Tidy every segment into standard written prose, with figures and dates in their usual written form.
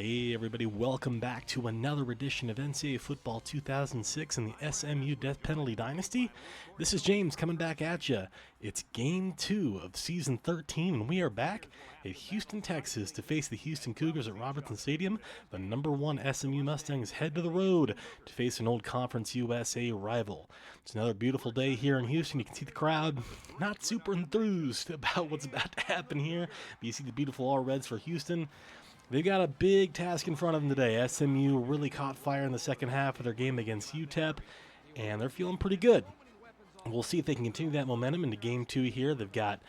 Hey everybody, welcome back to another edition of NCAA Football 2006 in the SMU Death Penalty Dynasty. This is James coming back at you. It's Game 2 of Season 13, and we are back at Houston, Texas to face the Houston Cougars at Robertson Stadium. The number 1 SMU Mustangs head to the road to face an old Conference USA rival. It's another beautiful day here in Houston. You can see the crowd not super enthused about what's about to happen here, but you see the beautiful All Reds for Houston. They've got a big task in front of them today. SMU really caught fire in the second half of their game against UTEP, and they're feeling pretty good. We'll see if they can continue that momentum into Game 2 here. They've got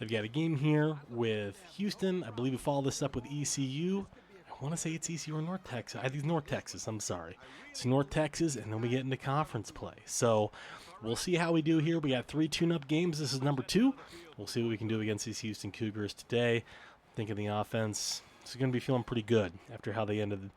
a game here with Houston. I believe we follow this up with ECU. I want to say it's ECU or North Texas. I think it's North Texas. I'm sorry. It's North Texas, and then we get into conference play. So we'll see how we do here. We got 3 tune-up games. This is number 2. We'll see what we can do against these Houston Cougars today. Thinking the offense is going to be feeling pretty good after how they ended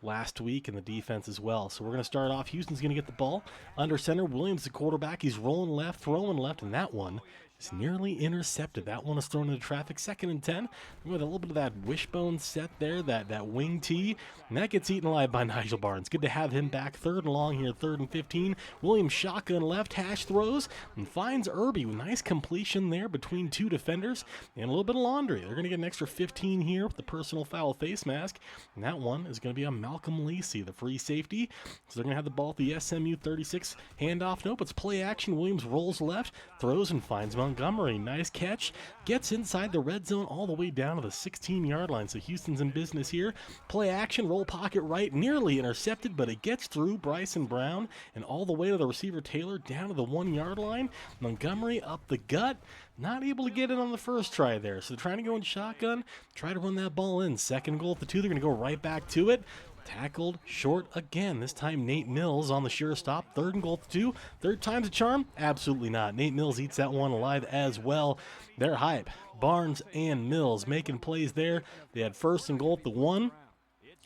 last week, and the defense as well. So we're going to start off. Houston's going to get the ball under center. Williams, the quarterback, he's rolling left, throwing left, and that one is nearly intercepted. That one is thrown into traffic. 2nd and 10. With a little bit of that wishbone set there, that wing tee, and that gets eaten alive by Nigel Barnes. Good to have him back. 3rd and long here, 3rd and 15. Williams shotgun left, hash throws, and finds Irby with nice completion there between 2 defenders, and a little bit of laundry. They're going to get an extra 15 here with the personal foul face mask, and that one is going to be on Malcolm Lacey, the free safety. So they're going to have the ball at the SMU 36 handoff. Nope, it's play action. Williams rolls left, throws and finds Montgomery. Nice catch. Gets inside the red zone all the way down to the 16-yard line. So Houston's in business here. Play action, roll pocket right, nearly intercepted, but it gets through Bryson Brown and all the way to the receiver Taylor down to the 1-yard line. Montgomery up the gut. Not able to get it on the first try there. So they're trying to go in shotgun, try to run that ball in. 2nd goal at the 2. They're going to go right back to it. Tackled short again. This time Nate Mills on the sure stop. 3rd and goal at the 2. 3rd time's a charm? Absolutely not. Nate Mills eats that one alive as well. They're hype. Barnes and Mills making plays there. They had 1st and goal at the 1.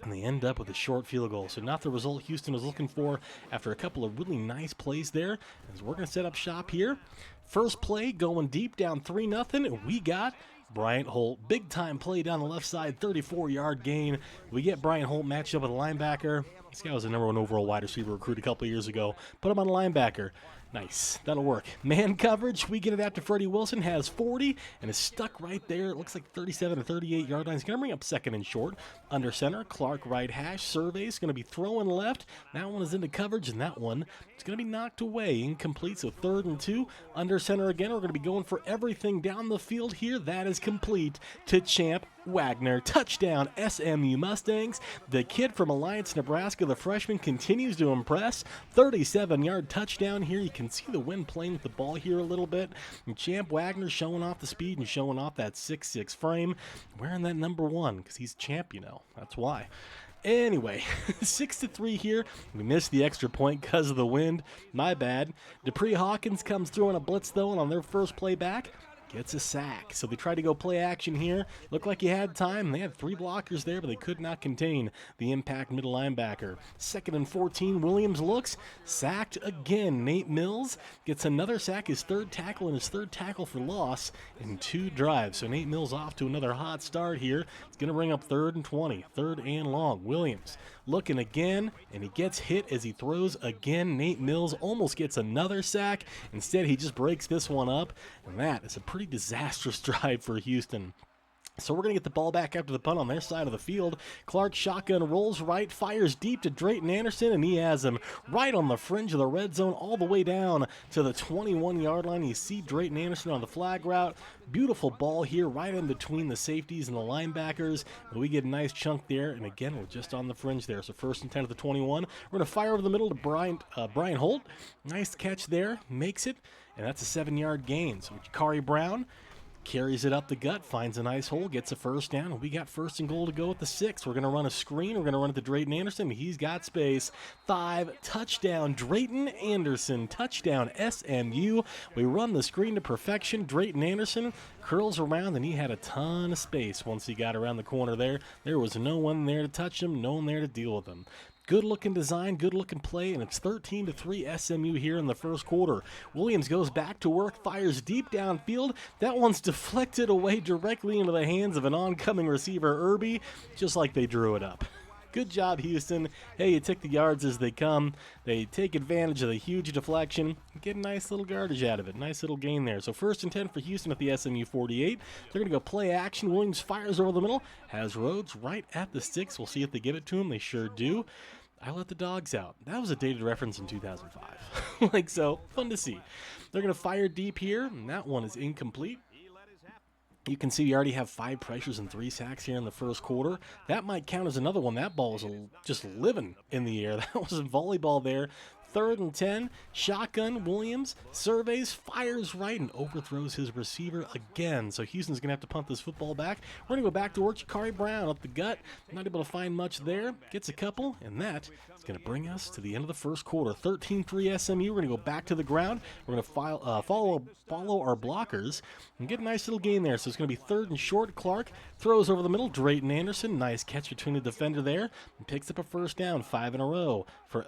And they end up with a short field goal. So not the result Houston was looking for after a couple of really nice plays there. As we're going to set up shop here. First play going deep, down 3-0. We got Bryant Holt. Big time play down the left side, 34-yard gain. We get Bryant Holt matched up with a linebacker. This guy was a number 1 overall wide receiver recruit a couple of years ago. Put him on a linebacker. Nice. That'll work. Man coverage. We get it after Freddie Wilson has 40 and is stuck right there. It looks like 37 or 38-yard line. He's going to bring up 2nd and short. Under center, Clark right hash. Surveys going to be throwing left. That one is into coverage, and that one is going to be knocked away. Incomplete, so 3rd and 2. Under center again. We're going to be going for everything down the field here. That is complete to Champ Wagner. Touchdown, SMU Mustangs. The kid from Alliance, Nebraska, the freshman, continues to impress. 37-yard touchdown here. You can see the wind playing with the ball here a little bit. And Champ Wagner showing off the speed and showing off that 6'6" frame. Wearing that number 1 because he's champ, you know. That's why. Anyway, 6-3 here. We missed the extra point because of the wind. My bad. Dupree Hawkins comes through on a blitz, though, and on their first play back, gets a sack. So they tried to go play action here. Looked like he had time. They had 3 blockers there, but they could not contain the impact middle linebacker. 2nd and 14. Williams looks. Sacked again. Nate Mills gets another sack, his 3rd tackle, and his 3rd tackle for loss in 2 drives. So Nate Mills off to another hot start here. It's going to bring up 3rd and 20. 3rd and long. Williams looking again, and he gets hit as he throws again. Nate Mills almost gets another sack. Instead, he just breaks this one up, and that is a pretty disastrous drive for Houston. So we're going to get the ball back after the punt on their side of the field. Clark shotgun rolls right, fires deep to Drayton Anderson, and he has him right on the fringe of the red zone all the way down to the 21-yard line. You see Drayton Anderson on the flag route. Beautiful ball here right in between the safeties and the linebackers. But we get a nice chunk there, and again, we're just on the fringe there. So 1st and 10 at the 21. We're going to fire over the middle to Brian Holt. Nice catch there, makes it, and that's a 7-yard gain. So Jakari Brown carries it up the gut, finds a nice hole, gets a 1st down, and we got 1st and goal to go at the 6. We're going to run a screen. We're going to run it to Drayton Anderson. He's got space. 5, touchdown, Drayton Anderson. Touchdown, SMU. We run the screen to perfection. Drayton Anderson curls around, and he had a ton of space once he got around the corner there. There was no one there to touch him, no one there to deal with him. Good-looking design, good-looking play, and it's 13-3 SMU here in the first quarter. Williams goes back to work, fires deep downfield. That one's deflected away directly into the hands of an oncoming receiver, Irby, just like they drew it up. Good job, Houston. Hey, you take the yards as they come. They take advantage of the huge deflection. Get a nice little yardage out of it. Nice little gain there. So 1st and 10 for Houston at the SMU 48. They're going to go play action. Williams fires over the middle. Has Rhodes right at the sticks. We'll see if they give it to him. They sure do. I let the dogs out. That was a dated reference in 2005. So, fun to see. They're going to fire deep here, and that one is incomplete. You can see we already have 5 pressures and 3 sacks here in the first quarter. That might count as another one. That ball was just living in the air. That was a volleyball there. 3rd and 10, shotgun, Williams surveys, fires right, and overthrows his receiver again. So Houston's going to have to punt this football back. We're going to go back to work. Jakari Brown up the gut. Not able to find much there. Gets a couple, and that is going to bring us to the end of the first quarter. 13-3 SMU. We're going to go back to the ground. We're going to follow our blockers and get a nice little gain there. So it's going to be 3rd and short. Clark throws over the middle. Drayton Anderson, nice catch between the defender there, and picks up a first down, 5 in a row for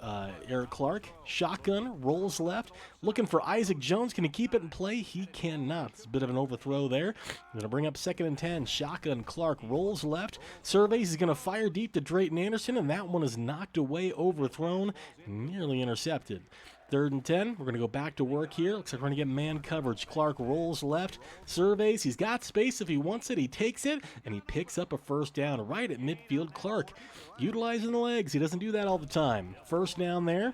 Eric Clark. Shotgun, rolls left, looking for Isaac Jones. Can he keep it in play? He cannot. It's a bit of an overthrow there. Going to bring up 2nd and 10. Shotgun, Clark rolls left, surveys. He's going to fire deep to Drayton Anderson, and that one is knocked away, overthrown, nearly intercepted. 3rd and 10. We're going to go back to work here. Looks like we're going to get man coverage. Clark rolls left, surveys. He's got space if he wants it. He takes it, and he picks up a first down right at midfield. Clark utilizing the legs. He doesn't do that all the time. First down there.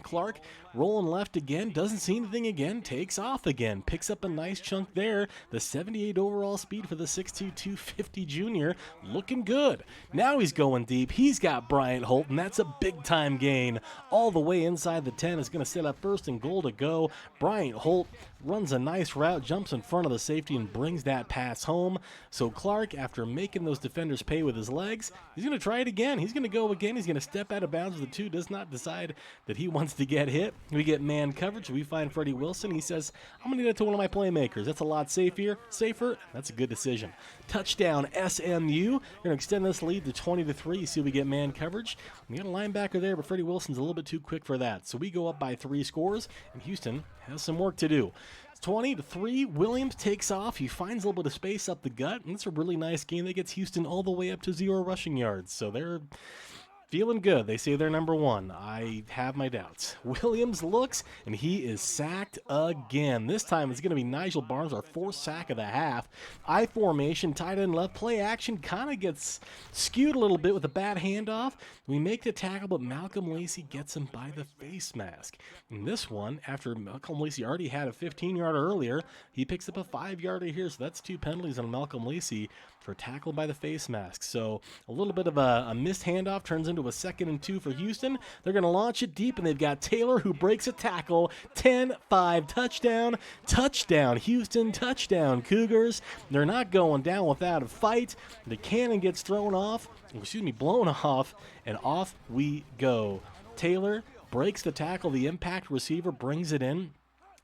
Clark rolling left again, doesn't see anything again, takes off again, picks up a nice chunk there. The 78 overall speed for the 6'2", 250 junior, looking good. Now he's going deep. He's got Bryant Holt, and that's a big-time gain. All the way inside the 10 is going to set up 1st and goal to go. Bryant Holt runs a nice route, jumps in front of the safety, and brings that pass home. So Clark, after making those defenders pay with his legs, he's going to try it again. He's going to go again. He's going to step out of bounds. The 2 does not decide that he wants to get hit. We get man coverage. We find Freddie Wilson. He says, I'm going to get it to one of my playmakers. That's a lot safer. That's a good decision. Touchdown, SMU. We're going to extend this lead to 20-3. See if we get man coverage. We got a linebacker there, but Freddie Wilson's a little bit too quick for that. So we go up by 3 scores, and Houston has some work to do. 20-3, Williams takes off. He finds a little bit of space up the gut, and it's a really nice game that gets Houston all the way up to 0 rushing yards. So they're feeling good. They say they're number 1. I have my doubts. Williams looks, and he is sacked again. This time it's going to be Nigel Barnes, our 4th sack of the half. I formation, tight end left, play action, kind of gets skewed a little bit with a bad handoff. We make the tackle, but Malcolm Lacey gets him by the face mask. In this one, after Malcolm Lacey already had a 15-yarder earlier, he picks up a 5-yarder here, so that's 2 penalties on Malcolm Lacey for tackle by the face mask. So a little bit of a missed handoff turns into a 2nd and 2 for Houston. They're going to launch it deep, and they've got Taylor who breaks a tackle. 10-5 touchdown. Touchdown, Houston. Touchdown, Cougars. They're not going down without a fight. The cannon gets blown off, and off we go. Taylor breaks the tackle. The impact receiver brings it in.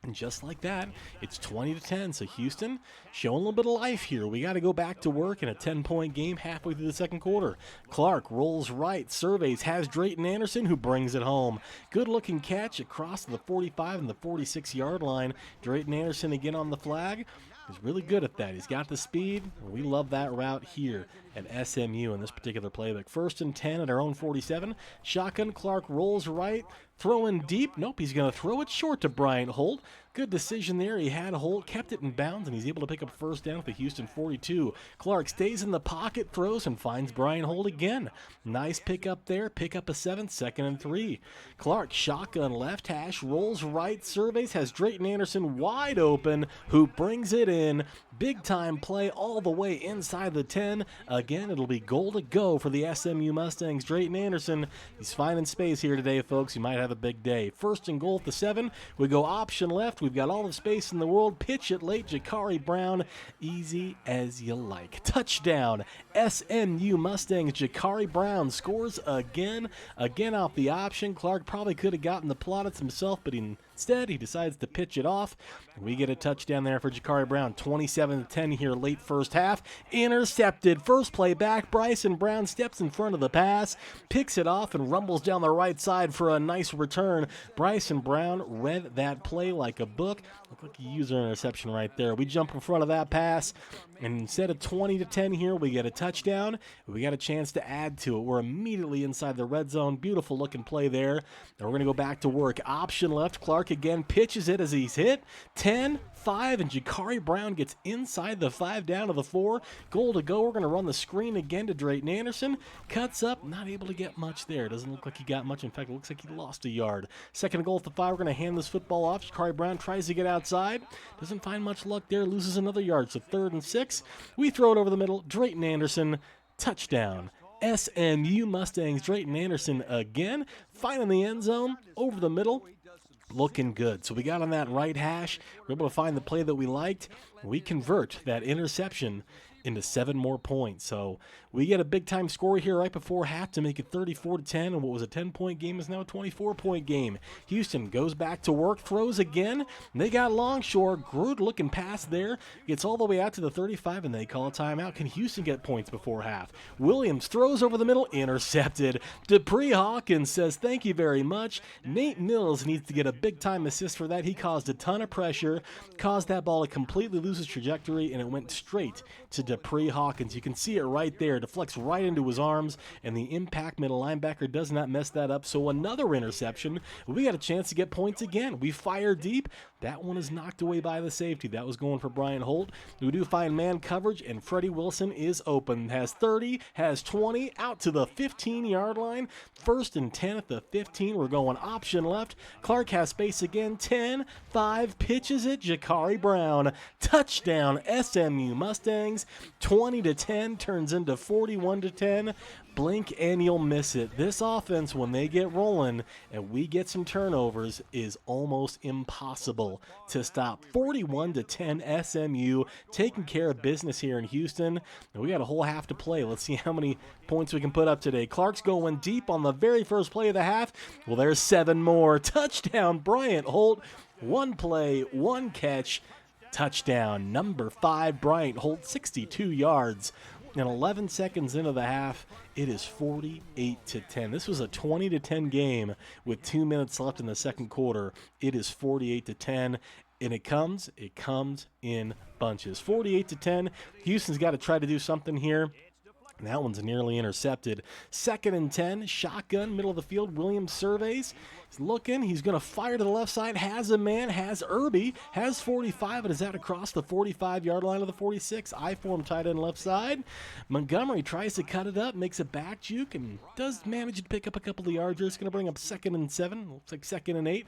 And just like that, it's 20-10. So Houston showing a little bit of life here. We got to go back to work in a 10-point game halfway through the second quarter. Clark rolls right, surveys, has Drayton Anderson who brings it home. Good-looking catch across the 45 and the 46-yard line. Drayton Anderson again on the flag. He's really good at that. He's got the speed. We love that route here at SMU in this particular playbook. 1st and 10 at our own 47. Shotgun, Clark rolls right. Throwing deep. Nope, he's going to throw it short to Bryant Holt. Good decision there. He had Holt, kept it in bounds, and he's able to pick up a first down at the Houston 42. Clark stays in the pocket, throws, and finds Bryant Holt again. Nice pick up there. Pick up a 7, 2nd and 3. Clark, shotgun left hash, rolls right, surveys, has Drayton Anderson wide open, who brings it in. Big time play all the way inside the 10. Again, it'll be goal to go for the SMU Mustangs. Drayton Anderson, he's finding space here today, folks. He might have a big day. 1st and goal at the 7. We go option left. We've got all the space in the world. Pitch it late. Jakari Brown, easy as you like. Touchdown, SMU Mustangs. Jakari Brown scores again off the option. Clark probably could have gotten the plaudits himself, but he Instead, he decides to pitch it off. We get a touchdown there for Jakari Brown. 27-10 here late first half. Intercepted. First play back. Bryson Brown steps in front of the pass, picks it off, and rumbles down the right side for a nice return. Bryson Brown read that play like a book. Looked like a user interception right there. We jump in front of that pass, and instead of 20-10 here, we get a touchdown. We got a chance to add to it. We're immediately inside the red zone. Beautiful looking play there. And we're going to go back to work. Option left. Clark again pitches it as he's hit. 10-5, and Jakari Brown gets inside the 5 down to the 4. Goal to go. We're going to run the screen again to Drayton Anderson. Cuts up. Not able to get much there. Doesn't look like he got much. In fact, it looks like he lost a yard. Second goal at the 5. We're going to hand this football off. Jakari Brown tries to get outside. Doesn't find much luck there. Loses another yard. So 3rd and 6. We throw it over the middle. Drayton Anderson. Touchdown. SMU Mustangs. Drayton Anderson again. Finding the end zone. Over the middle. Looking good. So we got on that right hash. We're able to find the play that we liked. We convert that interception into 7 more points. So we get a big-time score here right before half to make it 34-10, and what was a 10-point game is now a 24-point game. Houston goes back to work, throws again. They got Longshore. Good-looking pass there. Gets all the way out to the 35, and they call a timeout. Can Houston get points before half? Williams throws over the middle. Intercepted. Dupree Hawkins says, thank you very much. Nate Mills needs to get a big-time assist for that. He caused a ton of pressure, caused that ball to completely lose its trajectory, and it went straight to Dupree Hawkins. You can see it right there. Deflects right into his arms, and the impact middle linebacker does not mess that up. So another interception. We got a chance to get points again. We fire deep. That one is knocked away by the safety. That was going for Brian Holt. We do find man coverage, and Freddie Wilson is open. Has 30, has 20, out to the 15-yard line. 1st and 10 at the 15. We're going option left. Clark has space again. 10-5, pitches it. Jakari Brown. Touchdown, SMU Mustangs. 20-10 turns into 41-10. Blink and you'll miss it. This offense, when they get rolling and we get some turnovers, is almost impossible to stop. 41-10 SMU taking care of business here in Houston. And we got a whole half to play. Let's see how many points we can put up today. Clark's going deep on the very first play of the half. Well, there's 7 more. Touchdown, Bryant Holt. 1 play, 1 catch. Touchdown, number 5, Bryant Holt, 62 yards. And 11 seconds into the half, it is 48-10. This was a 20-10 game with 2 minutes left in the second quarter. It is 48-10, and it comes in bunches. 48-10. Houston's got to try to do something here. And that one's nearly intercepted. 2nd and 10, shotgun, middle of the field. Williams surveys. He's looking. He's going to fire to the left side. Has a man. Has Irby. Has 45. And is that across the 45-yard line of the 46? I-form tight end left side. Montgomery tries to cut it up. Makes a back juke and does manage to pick up a couple of yards. It's going to bring up 2nd and 7. Looks like 2nd and 8.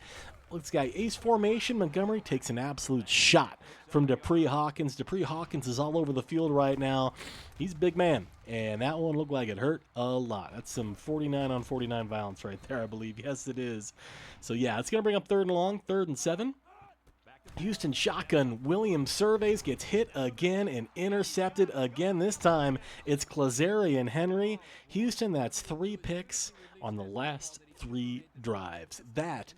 Looks like ace formation. Montgomery takes an absolute shot from Dupree Hawkins. Dupree Hawkins is all over the field right now. He's a big man, and that one looked like it hurt a lot. That's some 49-on-49 violence right there, I believe. Yes, it is. So, yeah, it's going to bring up 3rd and long, 3rd and 7. Houston shotgun. Williams surveys, gets hit again and intercepted again. This time it's Klazarian Henry. Houston, that's 3 picks on the last 3 drives. That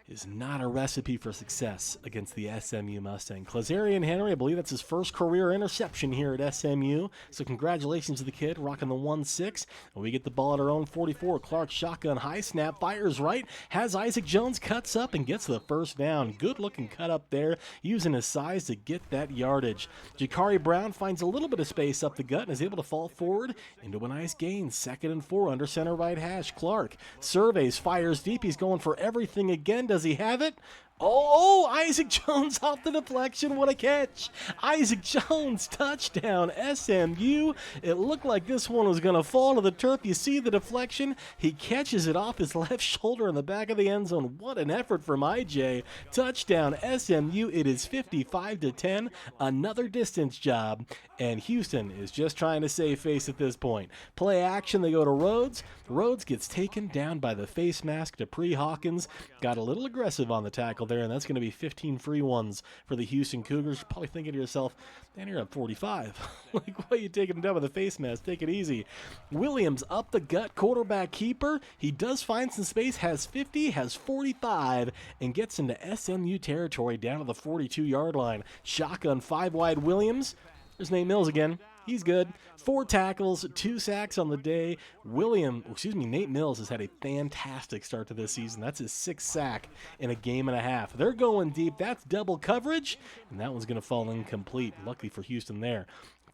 is not a recipe for success against the SMU Mustang. Klazarian Henry, I believe that's his first career interception here at SMU. So congratulations to the kid, rocking the 1-6. And we get the ball at our own 44. Clark shotgun, high snap, fires right. Has Isaac Jones, cuts up and gets the first down. Good looking cut up there, using his size to get that yardage. Jakari Brown finds a little bit of space up the gut and is able to fall forward into a nice gain. 2nd and 4 under center right hash. Clark surveys, fires deep. He's going for everything again. Does he have it? Oh, Isaac Jones off the deflection. What a catch. Isaac Jones, touchdown, SMU. It looked like this one was going to fall to the turf. You see the deflection. He catches it off his left shoulder in the back of the end zone. What an effort from IJ. Touchdown, SMU. It is 55-10. Another distance job. And Houston is just trying to save face at this point. Play action. They go to Rhodes. Rhodes gets taken down by the face mask. Dupree Hawkins got a little aggressive on the tackle tackle there, and that's going to be 15 free ones for the Houston Cougars. You're probably thinking to yourself, man, you're up 45. Like, why are you taking him down with a face mask? Take it easy. Williams up the gut, quarterback keeper. He does find some space, has 50, has 45, and gets into SMU territory down to the 42-yard line. Shotgun 5 wide Williams. There's Nate Mills again. He's good. 4 tackles, 2 sacks on the day. Nate Mills has had a fantastic start to this season. That's his 6th sack in a game and a half. They're going deep. That's double coverage, and that one's going to fall incomplete. Luckily for Houston there.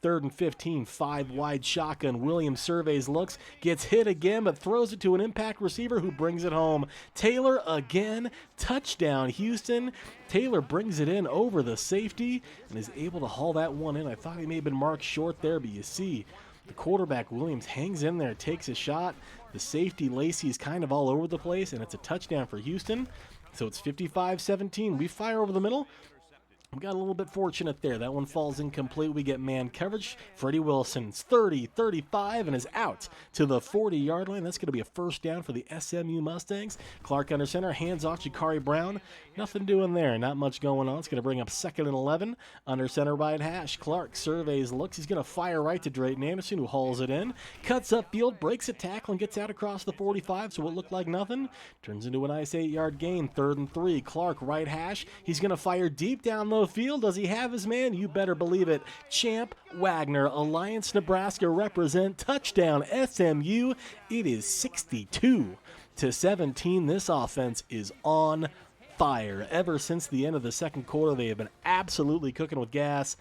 3rd and 15, 5 wide shotgun. Williams surveys, looks, gets hit again, but throws it to an impact receiver who brings it home. Taylor again, touchdown Houston. Taylor brings it in over the safety and is able to haul that one in. I thought he may have been marked short there, but you see the quarterback Williams hangs in there, takes a shot. The safety Lacey is kind of all over the place, and it's a touchdown for Houston. So it's 55-17. We fire over the middle. We got a little bit fortunate there. That one falls incomplete. We get man coverage. Freddie Wilson's 30, 35, and is out to the 40-yard line. That's going to be a first down for the SMU Mustangs. Clark under center, hands off Jakari Brown. Nothing doing there. Not much going on. It's going to bring up 2nd and 11. Under center right hash. Clark surveys, looks. He's going to fire right to Drayton Anderson, who hauls it in. Cuts upfield, breaks a tackle, and gets out across the 45, so it looked like nothing. Turns into a nice 8-yard gain. 3rd and 3. Clark right hash. He's going to fire deep down the field. Does he have his man? You better believe it. Champ Wagner, Alliance, Nebraska represent. Touchdown SMU. It is 62-17. This offense is on fire. Ever since the end of the second quarter, they have been absolutely cooking with gas.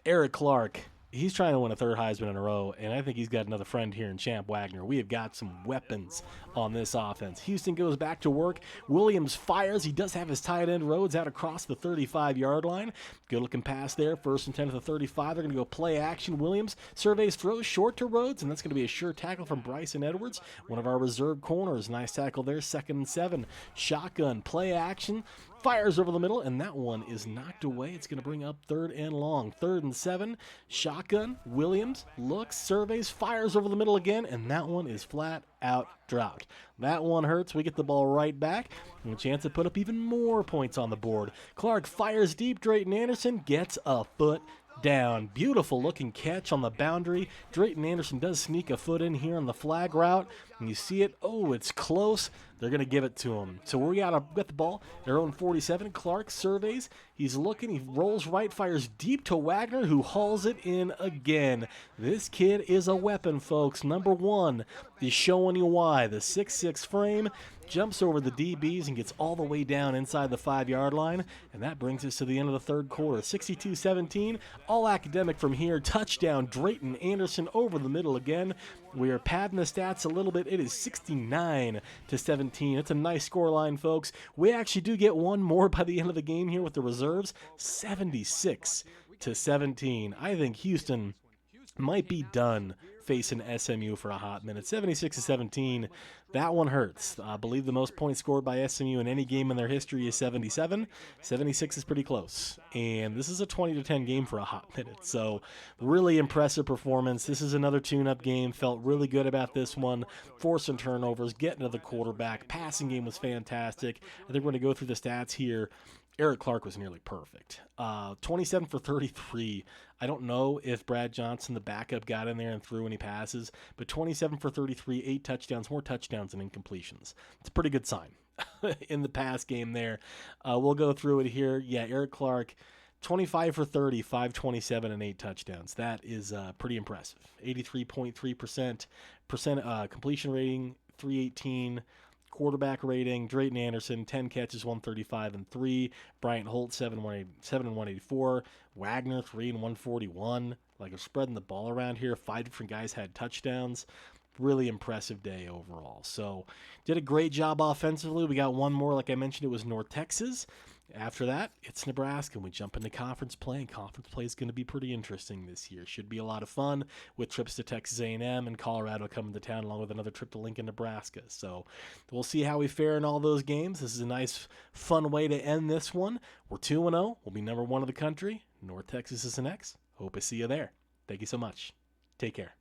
Eric Clark, he's trying to win a 3rd Heisman in a row, and I think he's got another friend here in Champ Wagner. We have got some weapons on this offense. Houston goes back to work. Williams fires. He does have his tight end Rhodes out across the 35-yard line. Good looking pass there. 1st and 10 to the 35. They're going to go play action. Williams surveys, throws short to Rhodes, and that's going to be a sure tackle from Bryson Edwards, one of our reserve corners. Nice tackle there. 2nd and 7. Shotgun, play action. Fires over the middle, and that one is knocked away. It's going to bring up 3rd and long. 3rd and 7. Shotgun. Williams looks, surveys, fires over the middle again, and that one is flat out dropped. That one hurts. We get the ball right back, and a chance to put up even more points on the board. Clark fires deep. Drayton Anderson gets a foot down. Beautiful looking catch on the boundary. Drayton Anderson does sneak a foot in here on the flag route, and you see it. Oh, it's close. They're going to give it to him. So we got the ball. Their own 47. Clark surveys. He's looking. He rolls right, fires deep to Wagner, who hauls it in again. This kid is a weapon, folks. Number 1 is showing you why. The 6'6" frame jumps over the DBs and gets all the way down inside the 5-yard line. And that brings us to the end of the 3rd quarter. 62-17. All academic from here. Touchdown. Drayton Anderson over the middle again. We are padding the stats a little bit. It is 69-17. It's a nice score line, folks. We actually do get one more by the end of the game here with the reserves. 76-17. I think Houston might be done facing SMU for a hot minute. 76-17. That one hurts. I believe the most points scored by SMU in any game in their history is 77. 76 is pretty close. And this is a 20-10 game for a hot minute. So really impressive performance. This is another tune-up game. Felt really good about this one. Forcing turnovers, getting to the quarterback. Passing game was fantastic. I think we're going to go through the stats here. Eric Clark was nearly perfect. 27 for 33. I don't know if Brad Johnson, the backup, got in there and threw any passes, but 27 for 33, 8 touchdowns, more touchdowns than incompletions. It's a pretty good sign in the pass game there. We'll go through it here. Yeah, Eric Clark, 25 for 30, 527, and 8 touchdowns. That is pretty impressive. 83.3% completion rating, 318. Quarterback rating, Drayton Anderson, 10 catches, 135 and 3. Bryant Holt, 7 and 184. Wagner, 3 and 141. Like, spreading the ball around here. 5 different guys had touchdowns. Really impressive day overall. So, did a great job offensively. We got one more, like I mentioned, it was North Texas. After that, it's Nebraska, and we jump into conference play, and conference play is going to be pretty interesting this year. Should be a lot of fun with trips to Texas A&M and Colorado coming to town, along with another trip to Lincoln, Nebraska. So we'll see how we fare in all those games. This is a nice, fun way to end this one. We're 2-0. We'll be number 1 of the country. North Texas is the next. Hope I see you there. Thank you so much. Take care.